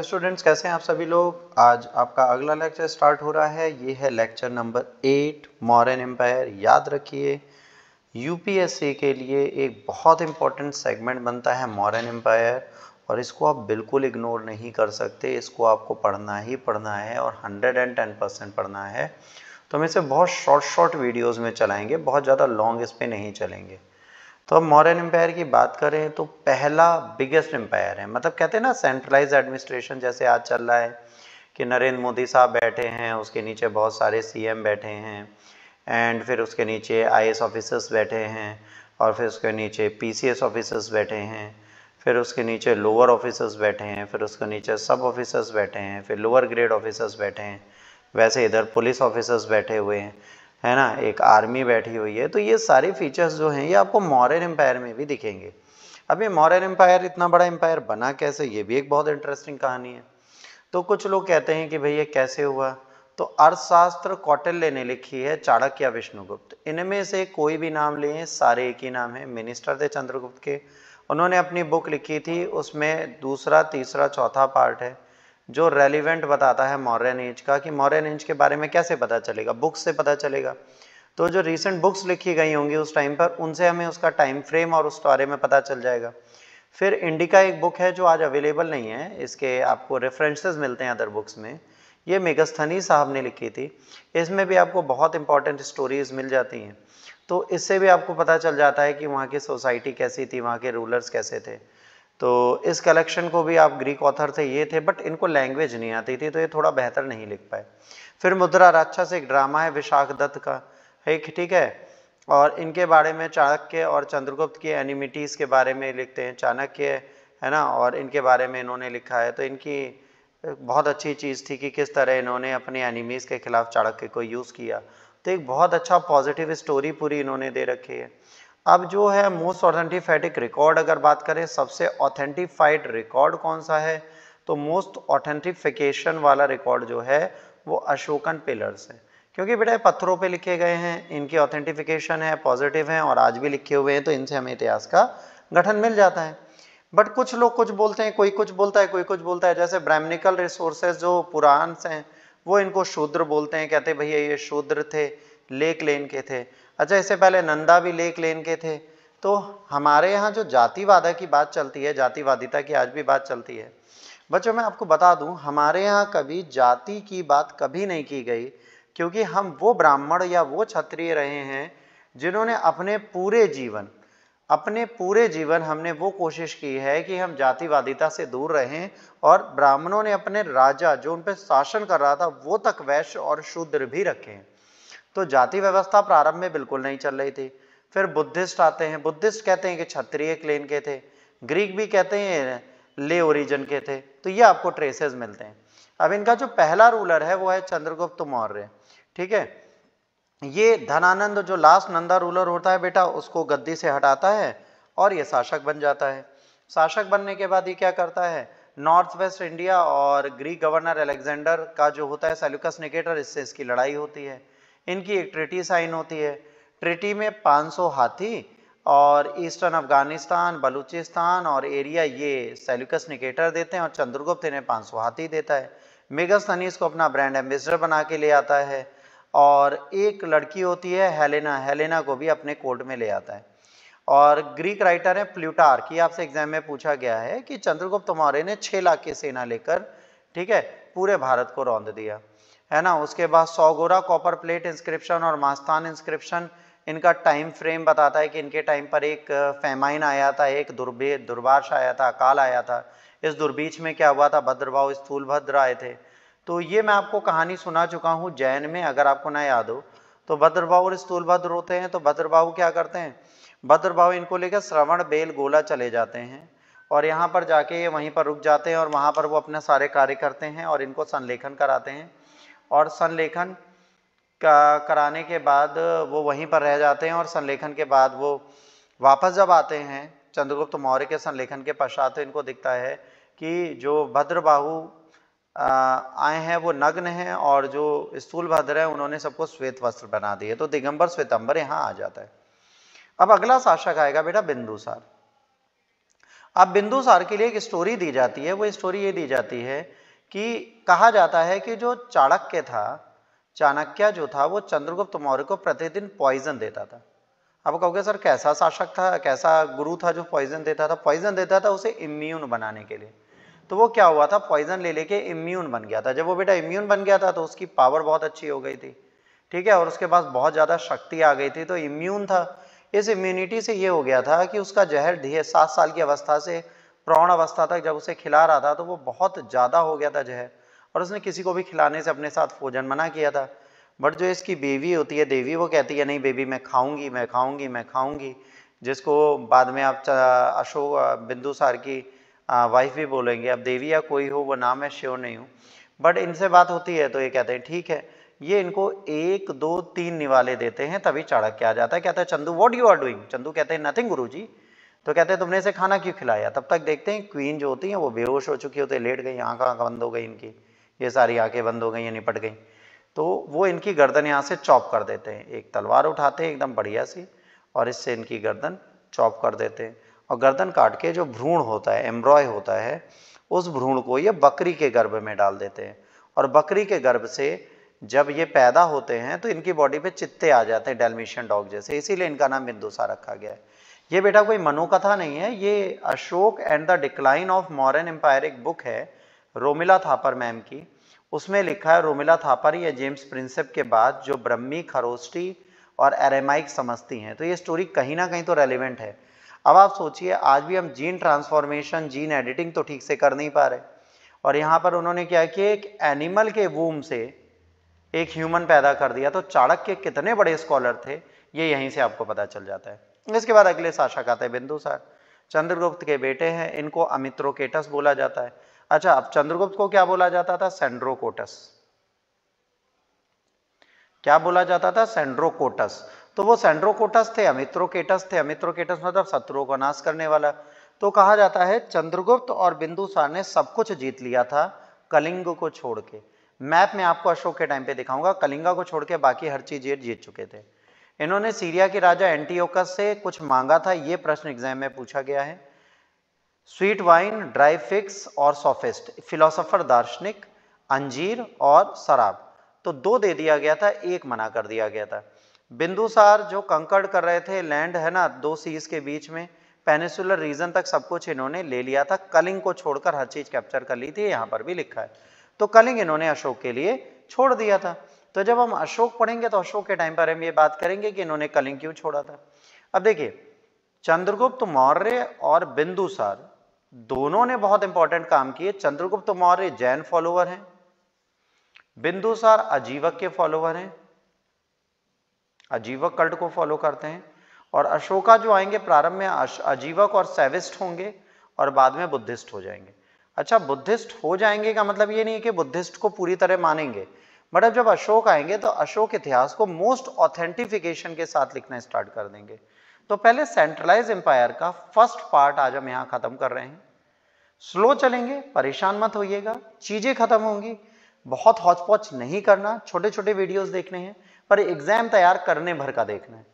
Students, कैसे हैं आप सभी लोग। आज आपका अगला लेक्चर स्टार्ट हो रहा है। ये है लेक्चर नंबर 8 मौर्यन एम्पायर। याद रखिए, यूपीएससी के लिए एक बहुत इंपॉर्टेंट सेगमेंट बनता है मौर्यन एम्पायर, और इसको आप बिल्कुल इग्नोर नहीं कर सकते। इसको आपको पढ़ना ही पढ़ना है और 110% पढ़ना है। तो हम इसे बहुत शॉर्ट वीडियोज़ में चलाएँगे, बहुत ज़्यादा लॉन्ग इस पर नहीं चलेंगे। तो अब मौर्यन एम्पायर की बात करें तो पहला बिगेस्ट एम्पायर है। मतलब कहते हैं ना, सेंट्रलाइज एडमिनिस्ट्रेशन जैसे आज चल रहा है कि नरेंद्र मोदी साहब बैठे हैं, उसके नीचे बहुत सारे सीएम बैठे हैं, एंड फिर उसके नीचे आईएएस ऑफिसर्स बैठे हैं, और फिर उसके नीचे पीसीएस ऑफिसर्स बैठे हैं, फिर उसके नीचे लोअर ऑफिसर्स बैठे हैं, फिर उसके नीचे सब ऑफिसर्स बैठे हैं, फिर लोअर ग्रेड ऑफिसर्स बैठे हैं। वैसे इधर पुलिस ऑफिसर्स बैठे हुए हैं, है ना, एक आर्मी बैठी हुई है। तो ये सारे फीचर्स जो हैं ये आपको मौर्यन एम्पायर में भी दिखेंगे। अब ये मौर्यन एम्पायर इतना बड़ा एम्पायर बना कैसे, ये भी एक बहुत इंटरेस्टिंग कहानी है। तो कुछ लोग कहते हैं कि भाई ये कैसे हुआ। तो अर्थशास्त्र कौटिल्य ने लिखी है, चाणक्य या विष्णुगुप्त, इनमें से कोई भी नाम लें, सारे एक ही नाम है। मिनिस्टर थे चंद्रगुप्त के, उन्होंने अपनी बुक लिखी थी, उसमें दूसरा तीसरा चौथा पार्ट है जो रेलिवेंट बताता है मौर्यन एज का, कि मौर्यन एज के बारे में कैसे पता चलेगा, बुक्स से पता चलेगा। तो जो रीसेंट बुक्स लिखी गई होंगी उस टाइम पर, उनसे हमें उसका टाइम फ्रेम और उस बारे में पता चल जाएगा। फिर इंडिका एक बुक है जो आज अवेलेबल नहीं है, इसके आपको रेफरेंसेस मिलते हैं अदर बुक्स में। ये मेगस्थनी साहब ने लिखी थी, इसमें भी आपको बहुत इंपॉर्टेंट स्टोरीज मिल जाती हैं। तो इससे भी आपको पता चल जाता है कि वहाँ की सोसाइटी कैसी थी, वहाँ के रूलर्स कैसे थे। तो इस कलेक्शन को भी आप, ग्रीक ऑथर थे ये थे, बट इनको लैंग्वेज नहीं आती थी तो ये थोड़ा बेहतर नहीं लिख पाए। फिर मुद्रा राक्षस एक ड्रामा है विशाख दत्त का, एक, ठीक है। और इनके बारे में चाणक्य और चंद्रगुप्त की एनिमिटीज़ के बारे में लिखते हैं, चाणक्य, है ना, और इनके बारे में इन्होंने लिखा है। तो इनकी बहुत अच्छी चीज़ थी कि किस तरह इन्होंने अपने एनिमीज़ के खिलाफ चाणक्य को यूज़ किया। तो एक बहुत अच्छा पॉजिटिव स्टोरी पूरी इन्होंने दे रखी है। अब जो है मोस्ट ऑथेंटिफाइड रिकॉर्ड, अगर बात करें सबसे ऑथेंटिफाइड रिकॉर्ड कौन सा है, तो मोस्ट ऑथेंटिफिकेशन वाला रिकॉर्ड जो है वो अशोकन पिलर्स है। क्योंकि बेटा पत्थरों पे लिखे गए हैं, इनकी ऑथेंटिफिकेशन है, पॉजिटिव हैं, और आज भी लिखे हुए हैं, तो इनसे हमें इतिहास का गठन मिल जाता है। बट कुछ लोग कुछ बोलते हैं, कोई कुछ बोलता है, कोई कुछ बोलता है। जैसे ब्राह्मणिकल रिसोर्सेज जो पुराण हैं वो इनको शूद्र बोलते हैं, कहते हैं भैया ये शूद्र थे, लेक लेन के थे। अच्छा, इससे पहले नंदा भी लेक लेन के थे। तो हमारे यहाँ जो जातिवादा की बात चलती है, जातिवादिता की आज भी बात चलती है। बच्चों मैं आपको बता दूं, हमारे यहाँ कभी जाति की बात कभी नहीं की गई, क्योंकि हम वो ब्राह्मण या वो क्षत्रिय रहे हैं जिन्होंने अपने पूरे जीवन हमने वो कोशिश की है कि हम जातिवादिता से दूर रहें। और ब्राह्मणों ने अपने राजा जो उन पर शासन कर रहा था वो तक वैश्य और शूद्र भी रखे हैं। तो जाति व्यवस्था प्रारंभ में बिल्कुल नहीं चल रही थी। फिर बुद्धिस्ट आते हैं, बुद्धिस्ट कहते हैं कि क्षत्रिय क्लेन के थे, ग्रीक भी कहते हैं ले ओरिजिन के थे। तो ये आपको ट्रेसेस मिलते हैं। अब इनका जो पहला रूलर है वो है चंद्रगुप्त मौर्य, ठीक है। ये धनानंद जो लास्ट नंदा रूलर होता है बेटा, उसको गद्दी से हटाता है और ये शासक बन जाता है। शासक बनने के बाद ये क्या करता है, नॉर्थ वेस्ट इंडिया और ग्रीक गवर्नर अलेक्जेंडर का जो होता है सेल्यूकस निकेटर, इससे इसकी लड़ाई होती है। इनकी एक ट्रिटी साइन होती है। ट्रिटी में 500 हाथी और ईस्टर्न अफगानिस्तान, बलूचिस्तान और एरिया ये सेल्यूकस निकेटर देते हैं, और चंद्रगुप्त इन्हें 500 हाथी देता है। मेगास्थनीज को अपना ब्रांड एम्बेसडर बना के ले आता है, और एक लड़की होती है हेलेना, हेलेना को भी अपने कोर्ट में ले आता है। और ग्रीक राइटर है प्लूटार्क, ये आपसे एग्जाम में पूछा गया है कि चंद्रगुप्त मौर्य ने 6 लाख की सेना लेकर, ठीक है, पूरे भारत को रौंद दिया, है ना। उसके बाद सौगोरा कॉपर प्लेट इंस्क्रिप्शन और मास्तान इंस्क्रिप्शन, इनका टाइम फ्रेम बताता है कि इनके टाइम पर एक फैमाइन आया था, एक दुर्भाष आया था, अकाल आया था। इस दुर्बीच में क्या हुआ था, भद्रभाव स्थूलभद्र आए थे। तो ये मैं आपको कहानी सुना चुका हूँ जैन में, अगर आपको ना याद हो तो। भद्रभाव और स्थूलभद्र होते हैं, तो भद्रभाव क्या करते हैं, भद्रभाव इनको लेकर श्रवण बेल गोला चले जाते हैं, और यहाँ पर जाके ये वहीं पर रुक जाते हैं, और वहाँ पर वो अपने सारे कार्य करते हैं और इनको संलेखन कराते हैं। और संलेखन का कराने के बाद वो वहीं पर रह जाते हैं, और संलेखन के बाद वो वापस जब आते हैं चंद्रगुप्त मौर्य के संलेखन के पश्चात, तो इनको दिखता है कि जो भद्रबाहु आए हैं वो नग्न हैं, और जो स्थूलभद्र है उन्होंने सबको श्वेत वस्त्र बना दिए। तो दिगंबर श्वेतंबर यहाँ आ जाता है। अब अगला शासक आएगा बेटा बिंदुसार। अब बिंदुसार के लिए एक स्टोरी दी जाती है, वो स्टोरी ये दी जाती है कि कहा जाता है कि जो चाणक्य था, चाणक्य जो था वो चंद्रगुप्त मौर्य को प्रतिदिन पॉइजन देता था। अब कहोगे सर कैसा शासक था, कैसा गुरु था जो पॉइजन देता था? पॉइजन देता था उसे इम्यून बनाने के लिए। तो वो क्या हुआ था, पॉइजन ले लेके इम्यून बन गया था। जब वो बेटा इम्यून बन गया था तो उसकी पावर बहुत अच्छी हो गई थी, ठीक है, और उसके पास बहुत ज़्यादा शक्ति आ गई थी, तो इम्यून था। इस इम्यूनिटी से ये हो गया था कि उसका जहर धीरे 7 साल की अवस्था से प्रौढ़ अवस्था तक जब उसे खिला रहा था तो वो बहुत ज़्यादा हो गया था जहर, और उसने किसी को भी खिलाने से अपने साथ भोजन मना किया था। बट जो इसकी बेबी होती है देवी, वो कहती है नहीं बेबी मैं खाऊंगी, मैं खाऊंगी, मैं खाऊंगी, जिसको बाद में आप अशोक बिंदुसार की वाइफ भी बोलेंगे। अब देवी या कोई हो, वो नाम है श्योर नहीं हूँ, बट इनसे बात होती है तो ये कहते हैं ठीक है। ये इनको 1 2 3 निवाले देते हैं, तभी चाणक्य आ जाता है, कहता है Chandu what you are doing? Chandu कहते हैं नथिंग गुरुजी। तो कहते हैं तुमने इसे खाना क्यों खिलाया? तब तक देखते हैं क्वीन जो होती है वो बेहोश हो चुकी होती है, लेट गई, आंखें बंद हो गई इनकी, ये सारी आंखें बंद हो गई, ये निपट गई। तो वो इनकी गर्दन यहाँ से चॉप कर देते हैं, एक तलवार उठाते हैं एकदम बढ़िया सी, और इससे इनकी गर्दन चॉप कर देते हैं। और गर्दन काट के जो भ्रूण होता है, एम्ब्रॉय होता है, उस भ्रूण को ये बकरी के गर्भ में डाल देते हैं। और बकरी के गर्भ से जब ये पैदा होते हैं तो इनकी बॉडी पे चित्ते आ जाते हैं डैल्मेशियन डॉग जैसे, इसीलिए इनका नाम बिंदुसार रखा गया है। ये बेटा कोई मनोकथा नहीं है, ये Ashoka and the decline of modern empire एक बुक है रोमिला थापर मैम की। उसमें लिखा है रोमिला थापर या जेम्स प्रिंसेप के बाद जो ब्रह्मी, खरोष्टी और एरेमाइक समझती हैं, तो ये स्टोरी कहीं ना कहीं तो रेलिवेंट है। अब आप सोचिए आज भी हम जीन ट्रांसफॉर्मेशन, जीन एडिटिंग तो ठीक से कर नहीं पा रहे, और यहाँ पर उन्होंने क्या किया, एक एनिमल के वूम से एक ह्यूमन पैदा कर दिया। तो चाणक्य कितने बड़े स्कॉलर थे ये यहीं से आपको पता चल जाता है। इसके बाद अगले शासक आते हैं बिंदुसार, चंद्रगुप्त के बेटे हैं, इनको अमित्रोकेटस बोला जाता है। अच्छा, अब चंद्रगुप्त को क्या बोला जाता था? सेंड्रोकोटस। क्या बोला जाता था? सेंड्रोकोटस। तो वो सेंड्रोकोटस थे, अमित्रोकेटस थे। अमित्रोकेटस मतलब शत्रुओं का नाश करने वाला। तो कहा जाता है चंद्रगुप्त और बिंदुसार ने सब कुछ जीत लिया था कलिंग को छोड़ के। मैप में आपको अशोक के टाइम पे दिखाऊंगा, कलिंगा को छोड़ के बाकी हर चीज ये जीत चुके थे। इन्होंने सीरिया के राजा एंटीओकस से कुछ मांगा था, ये प्रश्न एग्जाम में पूछा गया है। स्वीट वाइन, ड्राई फिक्स और सोफिस्ट, फिलोसोफर दार्शनिक, अंजीर और शराब। तो 2 दे दिया गया था, 1 मना कर दिया गया था। बिंदुसार जो कंकर्ड कर रहे थे लैंड है ना 2 सीज के बीच में, पेनिसुलर रीजन तक सब कुछ इन्होंने ले लिया था, कलिंग को छोड़कर हर चीज कैप्चर कर ली थी, यहाँ पर भी लिखा है। तो कलिंग इन्होंने अशोक के लिए छोड़ दिया था। तो जब हम अशोक पढ़ेंगे तो अशोक के टाइम पर हम ये बात करेंगे कि इन्होंने कलिंग क्यों छोड़ा था। अब देखिए, चंद्रगुप्त मौर्य और बिंदुसार दोनों ने बहुत इंपॉर्टेंट काम किए। चंद्रगुप्त मौर्य जैन फॉलोवर हैं, बिंदुसार अजीवक के फॉलोवर हैं, अजीवक कल्ट को फॉलो करते हैं। और अशोका जो आएंगे प्रारंभ में अजीवक और सैविस्ट होंगे और बाद में बुद्धिस्ट हो जाएंगे। अच्छा, बुद्धिस्ट हो जाएंगे का मतलब ये नहीं कि बुद्धिस्ट को पूरी तरह मानेंगे, बट अब जब अशोक आएंगे तो अशोक इतिहास को मोस्ट ऑथेंटिफिकेशन के साथ लिखना स्टार्ट कर देंगे। तो पहले सेंट्रलाइज एम्पायर का फर्स्ट पार्ट आज हम यहां खत्म कर रहे हैं। स्लो चलेंगे, परेशान मत होइएगा, चीजें खत्म होंगी, बहुत हौच-पौच नहीं करना, छोटे छोटे वीडियोस देखने हैं, पर एग्जाम तैयार करने भर का देखना है।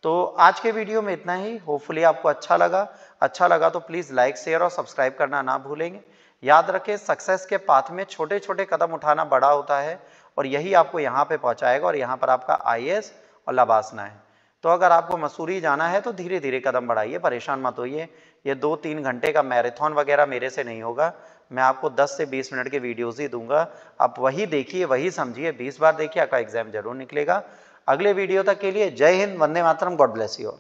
तो आज के वीडियो में इतना ही, होपफुली आपको अच्छा लगा तो प्लीज लाइक, शेयर और सब्सक्राइब करना ना भूलेंगे। याद रखें, सक्सेस के पाथ में छोटे छोटे कदम उठाना बड़ा होता है, और यही आपको यहाँ पे पहुंचाएगा, और यहाँ पर आपका IAS और लबासना है। तो अगर आपको मसूरी जाना है तो धीरे धीरे कदम बढ़ाइए, परेशान मत होइए। ये 2-3 घंटे का मैराथन वगैरह मेरे से नहीं होगा, मैं आपको 10 से 20 मिनट के वीडियोस ही दूंगा, आप वही देखिए, वही समझिए, 20 बार देखिए, आपका एग्जाम जरूर निकलेगा। अगले वीडियो तक के लिए जय Hind, Vande Mataram, God bless you all.